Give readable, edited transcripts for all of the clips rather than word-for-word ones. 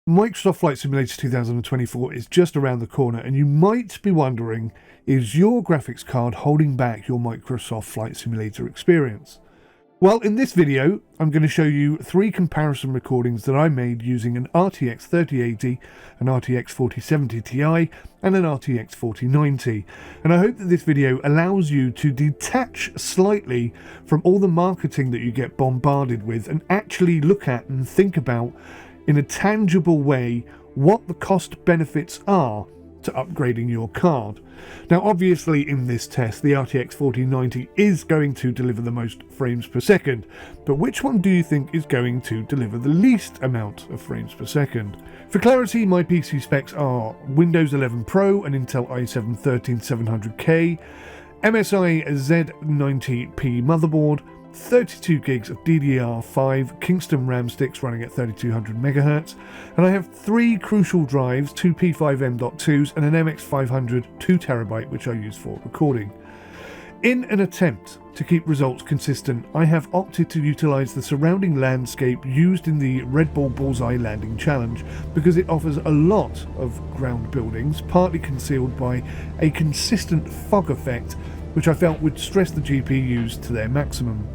Microsoft Flight Simulator 2024 is just around the corner, and you might be wondering, is your graphics card holding back your Microsoft Flight Simulator experience? Well, in this video, I'm going to show you 3 comparison recordings that I made using an RTX 3080, an RTX 4070ti, and an RTX 4090. And I hope that this video allows you to detach slightly from all the marketing that you get bombarded with and actually look at and think about in a tangible way what the cost benefits are to upgrading your card. Now obviously in this test the RTX 4090 is going to deliver the most frames per second, but which one do you think is going to deliver the least amount of frames per second? For clarity, my PC specs are Windows 11 Pro, an Intel i7-13700K, MSI Z90P motherboard, 32 gigs of DDR5 Kingston RAM sticks running at 3200 MHz, and I have 3 crucial drives, 2 P5M.2s and an MX500 2TB, which I use for recording. In an attempt to keep results consistent, I have opted to utilise the surrounding landscape used in the Red Bull Bullseye Landing Challenge because it offers a lot of ground buildings, partly concealed by a consistent fog effect which I felt would stress the GPUs to their maximum.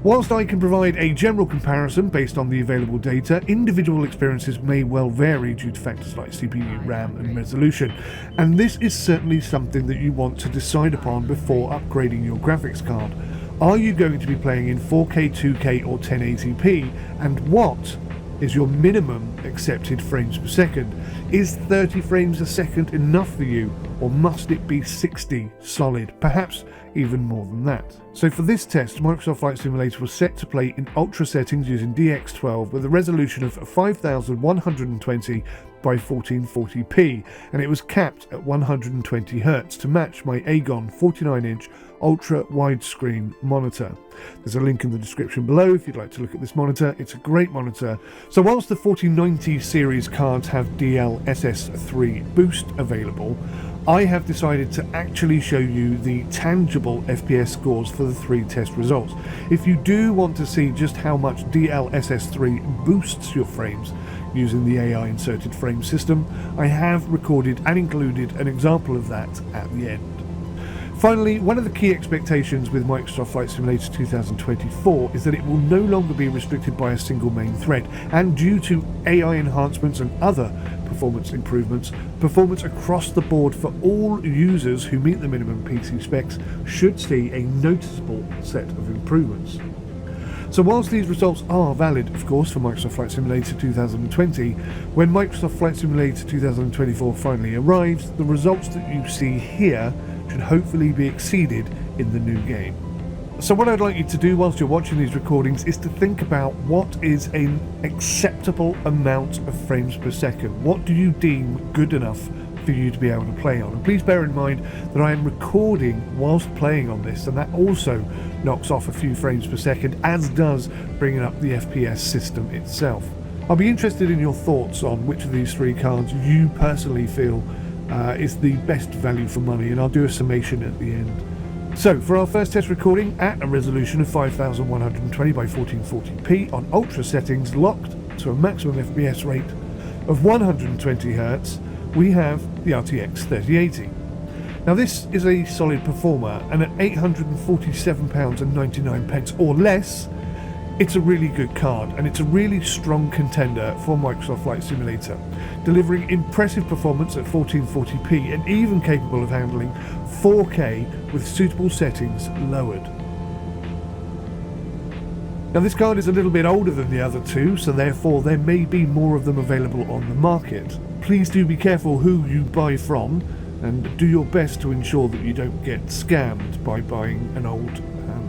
Whilst I can provide a general comparison based on the available data, individual experiences may well vary due to factors like CPU, RAM and resolution, and this is certainly something that you want to decide upon before upgrading your graphics card. Are you going to be playing in 4K, 2K or 1080p, and what is your minimum accepted frames per second? Is 30 frames a second enough for you, or must it be 60 solid, perhaps even more than that? So for this test, Microsoft Flight Simulator was set to play in ultra settings using DX12 with a resolution of 5120 by 1440p, and it was capped at 120 Hz to match my Agon 49-inch ultra widescreen monitor. There's a link in the description below if you'd like to look at this monitor. It's a great monitor. So whilst the 4090 series cards have DLSS 3 boost available, I have decided to actually show you the tangible FPS scores for the 3 test results. If you do want to see just how much DLSS 3 boosts your frames using the AI inserted frame system, I have recorded and included an example of that at the end. Finally, one of the key expectations with Microsoft Flight Simulator 2024 is that it will no longer be restricted by a single main thread, and due to AI enhancements and other performance improvements, performance across the board for all users who meet the minimum PC specs should see a noticeable set of improvements. So whilst these results are valid, of course, for Microsoft Flight Simulator 2020, when Microsoft Flight Simulator 2024 finally arrives, the results that you see here should hopefully be exceeded in the new game. So what I'd like you to do whilst you're watching these recordings is to think about what is an acceptable amount of frames per second. What do you deem good enough for you to be able to play on? And please bear in mind that I am recording whilst playing on this, and that also knocks off a few frames per second, as does bringing up the FPS system itself. I'll be interested in your thoughts on which of these 3 cards you personally feel is the best value for money, and I'll do a summation at the end. So for our first test recording at a resolution of 5120 by 1440p on ultra settings locked to a maximum FPS rate of 120 Hz, we have the RTX 3080. Now this is a solid performer, and at £847.99 or less, it's a really good card, and it's a really strong contender for Microsoft Flight Simulator, delivering impressive performance at 1440p and even capable of handling 4K with suitable settings lowered. Now this card is a little bit older than the other 2, so therefore there may be more of them available on the market. Please do be careful who you buy from, and do your best to ensure that you don't get scammed by buying an old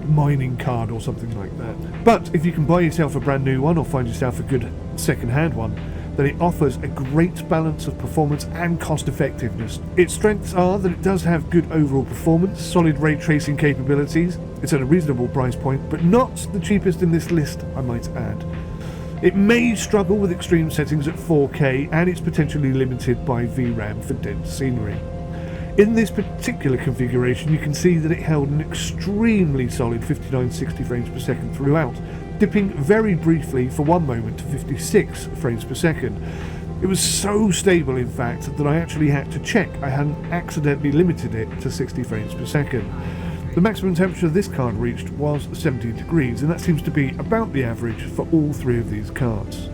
mining card or something like that. But if you can buy yourself a brand new one or find yourself a good second-hand one, then it offers a great balance of performance and cost effectiveness. Its strengths are that it does have good overall performance, solid ray tracing capabilities, it's at a reasonable price point, but not the cheapest in this list, I might add. It may struggle with extreme settings at 4K, and it's potentially limited by VRAM for dense scenery. In this particular configuration, you can see that it held an extremely solid 59-60 frames per second throughout, dipping very briefly for one moment to 56 frames per second. It was so stable, in fact, that I actually had to check I hadn't accidentally limited it to 60 frames per second. The maximum temperature this card reached was 17 degrees, and that seems to be about the average for all three of these cards.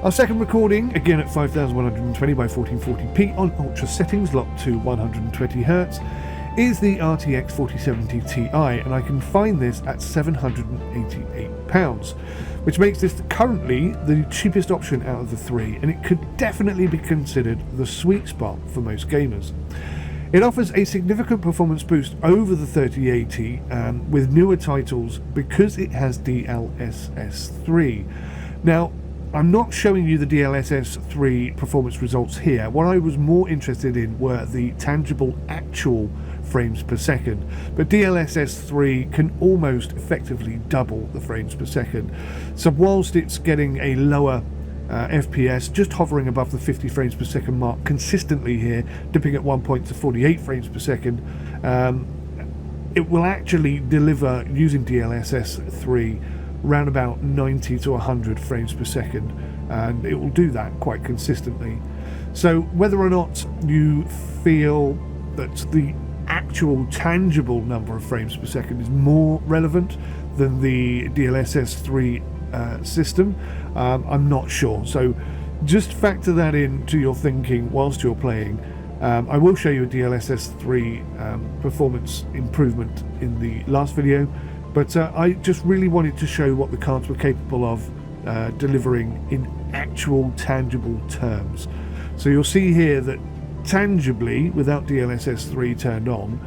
Our second recording, again at 5120 by 1440p on ultra settings locked to 120 Hz, is the RTX 4070 Ti, and I can find this at £788, which makes this currently the cheapest option out of the three, and it could definitely be considered the sweet spot for most gamers. It offers a significant performance boost over the 3080 with newer titles because it has DLSS 3. Now, I'm not showing you the DLSS 3 performance results here. What I was more interested in were the tangible actual frames per second, but DLSS 3 can almost effectively double the frames per second. So whilst it's getting a lower FPS, just hovering above the 50 frames per second mark consistently here, dipping at one point to 48 frames per second, it will actually deliver, using DLSS 3, around about 90 to 100 frames per second, and it will do that quite consistently. So whether or not you feel that the actual tangible number of frames per second is more relevant than the DLSS 3 system, I'm not sure. So just factor that into your thinking whilst you're playing. I will show you a DLSS 3 performance improvement in the last video, but I just really wanted to show what the cards were capable of delivering in actual tangible terms. So you'll see here that tangibly, without DLSS 3 turned on,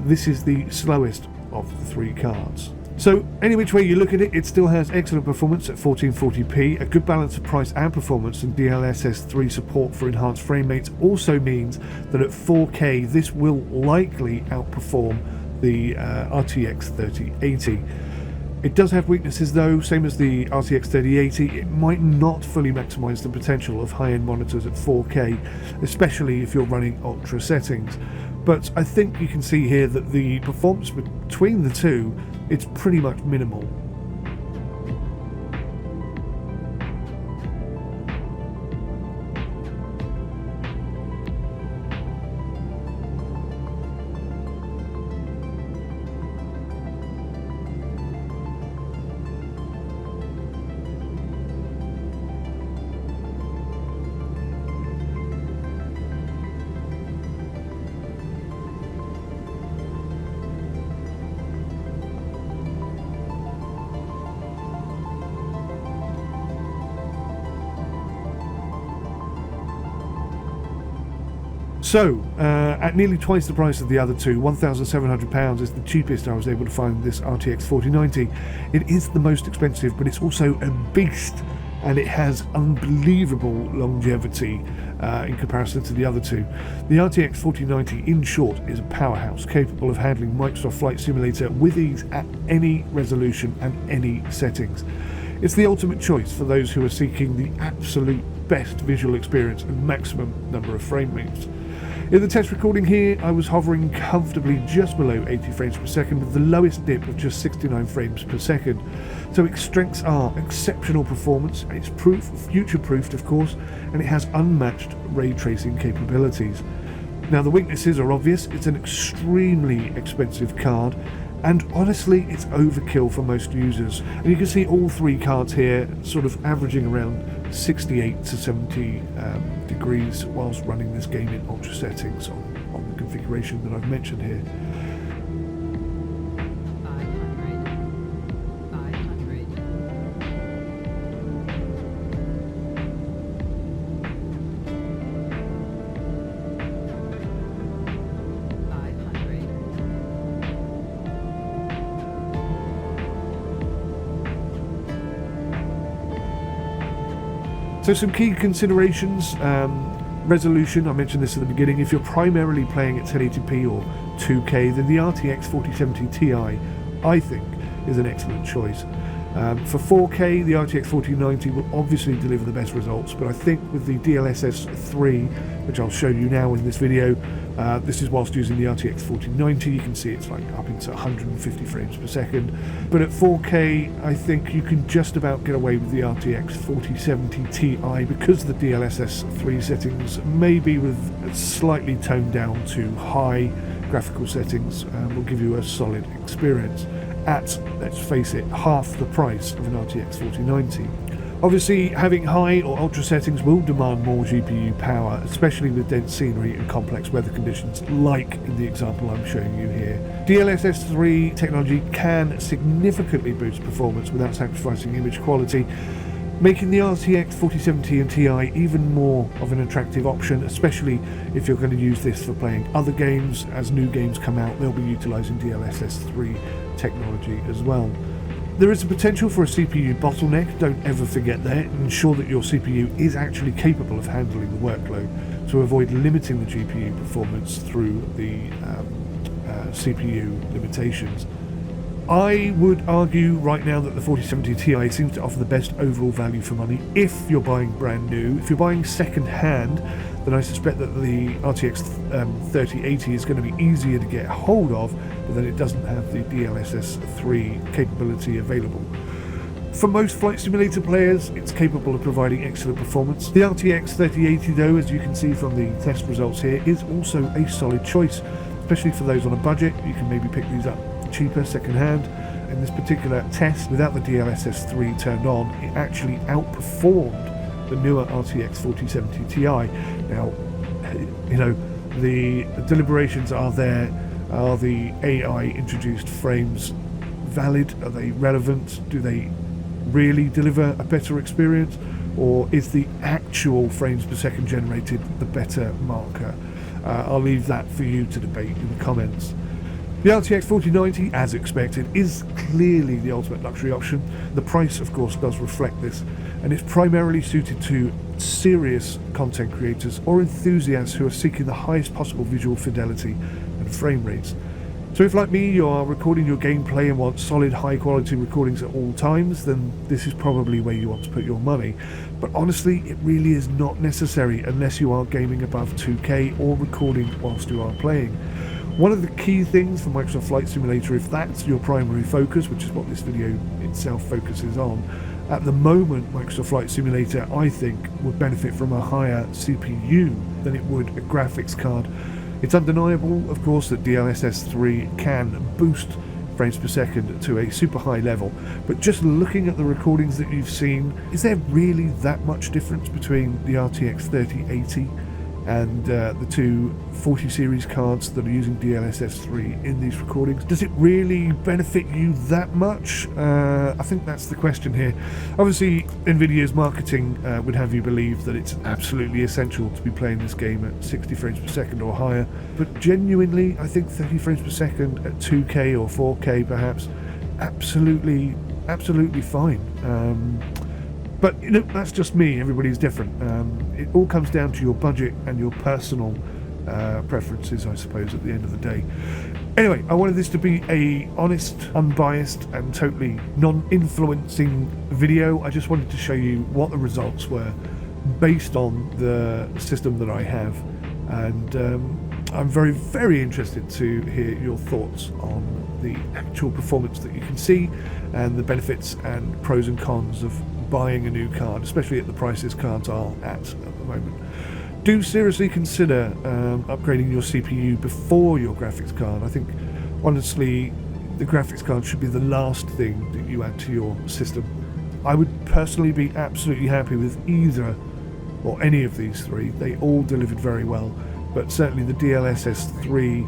this is the slowest of the three cards. So any which way you look at it, it still has excellent performance at 1440p, a good balance of price and performance, and DLSS 3 support for enhanced frame rates also means that at 4K this will likely outperform the RTX 3080. It does have weaknesses though, same as the RTX 3080. It might not fully maximize the potential of high-end monitors at 4K, especially if you're running ultra settings. But I think you can see here that the performance between the two, it's pretty much minimal. So, at nearly twice the price of the other two, £1,700 is the cheapest I was able to find this RTX 4090. It is the most expensive, but it's also a beast, and it has unbelievable longevity in comparison to the other two. The RTX 4090, in short, is a powerhouse, capable of handling Microsoft Flight Simulator with ease at any resolution and any settings. It's the ultimate choice for those who are seeking the absolute best visual experience and maximum number of frame rates. In the test recording here, I was hovering comfortably just below 80 frames per second with the lowest dip of just 69 frames per second. So its strengths are exceptional performance, it's future-proofed of course, and it has unmatched ray tracing capabilities. Now the weaknesses are obvious. It's an extremely expensive card, and honestly it's overkill for most users. And you can see all three cards here sort of averaging around 68 to 70 degrees whilst running this game in ultra settings on the configuration that I've mentioned here. So some key considerations, resolution, I mentioned this at the beginning. If you're primarily playing at 1080p or 2K, then the RTX 4070 Ti, I think, is an excellent choice. For 4K, the RTX 4090 will obviously deliver the best results, but I think with the DLSS 3, which I'll show you now in this video, this is whilst using the RTX 4090, you can see it's like up into 150 frames per second. But at 4K, I think you can just about get away with the RTX 4070 Ti because the DLSS 3 settings may be with slightly toned down to high graphical settings, will give you a solid experience at, let's face it, half the price of an RTX 4090. Obviously, having high or ultra settings will demand more GPU power, especially with dense scenery and complex weather conditions, like in the example I'm showing you here. DLSS 3 technology can significantly boost performance without sacrificing image quality, making the RTX 4070 and Ti even more of an attractive option, especially if you're going to use this for playing other games. As new games come out, they'll be utilising DLSS 3 technology as well. There is a potential for a CPU bottleneck. Don't ever forget that. Ensure that your CPU is actually capable of handling the workload to avoid limiting the GPU performance through the CPU limitations. I would argue right now that the 4070 Ti seems to offer the best overall value for money if you're buying brand new. If you're buying second hand, then I suspect that the RTX 3080 is going to be easier to get hold of, but then it doesn't have the DLSS 3 capability available. For most flight simulator players, it's capable of providing excellent performance. The RTX 3080 though, as you can see from the test results here, is also a solid choice, especially for those on a budget. You can maybe pick these up cheaper second hand. In this particular test, without the DLSS 3 turned on, it actually outperformed the newer RTX 4070 Ti. Now, you know, the deliberations are there. Are the AI introduced frames valid? Are they relevant? Do they really deliver a better experience? Or is the actual frames per second generated the better marker? I'll leave that for you to debate in the comments. The RTX 4090, as expected, is clearly the ultimate luxury option. The price, of course, does reflect this, and it's primarily suited to serious content creators or enthusiasts who are seeking the highest possible visual fidelity and frame rates. So if, like me, you are recording your gameplay and want solid, high-quality recordings at all times, then this is probably where you want to put your money. But honestly, it really is not necessary unless you are gaming above 2K or recording whilst you are playing. One of the key things for Microsoft Flight Simulator, if that's your primary focus, which is what this video itself focuses on, at the moment Microsoft Flight Simulator, I think, would benefit from a higher CPU than it would a graphics card. It's undeniable, of course, that DLSS 3 can boost frames per second to a super high level, but just looking at the recordings that you've seen, is there really that much difference between the RTX 3080 and the two 40 series cards that are using DLSS 3 in these recordings? Does it really benefit you that much? I think that's the question here. Obviously, NVIDIA's marketing would have you believe that it's absolutely essential to be playing this game at 60 frames per second or higher, but genuinely, I think 30 frames per second at 2K or 4K perhaps, absolutely fine. But you know, that's just me. Everybody's different. It all comes down to your budget and your personal preferences, I suppose, at the end of the day. Anyway, I wanted this to be a honest, unbiased, and totally non-influencing video. I just wanted to show you what the results were based on the system that I have, and I'm very, very interested to hear your thoughts on the actual performance that you can see and the benefits and pros and cons of buying a new card, especially at the prices cards are at the moment. Do seriously consider upgrading your CPU before your graphics card. I think, honestly, the graphics card should be the last thing that you add to your system. I would personally be absolutely happy with either or any of these three. They all delivered very well, but certainly the DLSS 3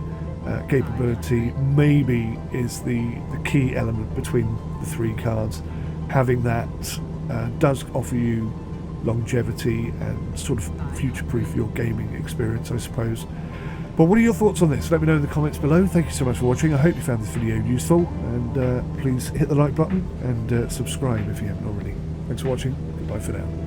capability maybe is the key element between the three cards. Having that does offer you longevity and sort of future-proof your gaming experience, I suppose. But what are your thoughts on this? Let me know in the comments below. Thank you so much for watching. I hope you found this video useful, and please hit the like button and subscribe if you haven't already. Thanks for watching. Goodbye for now.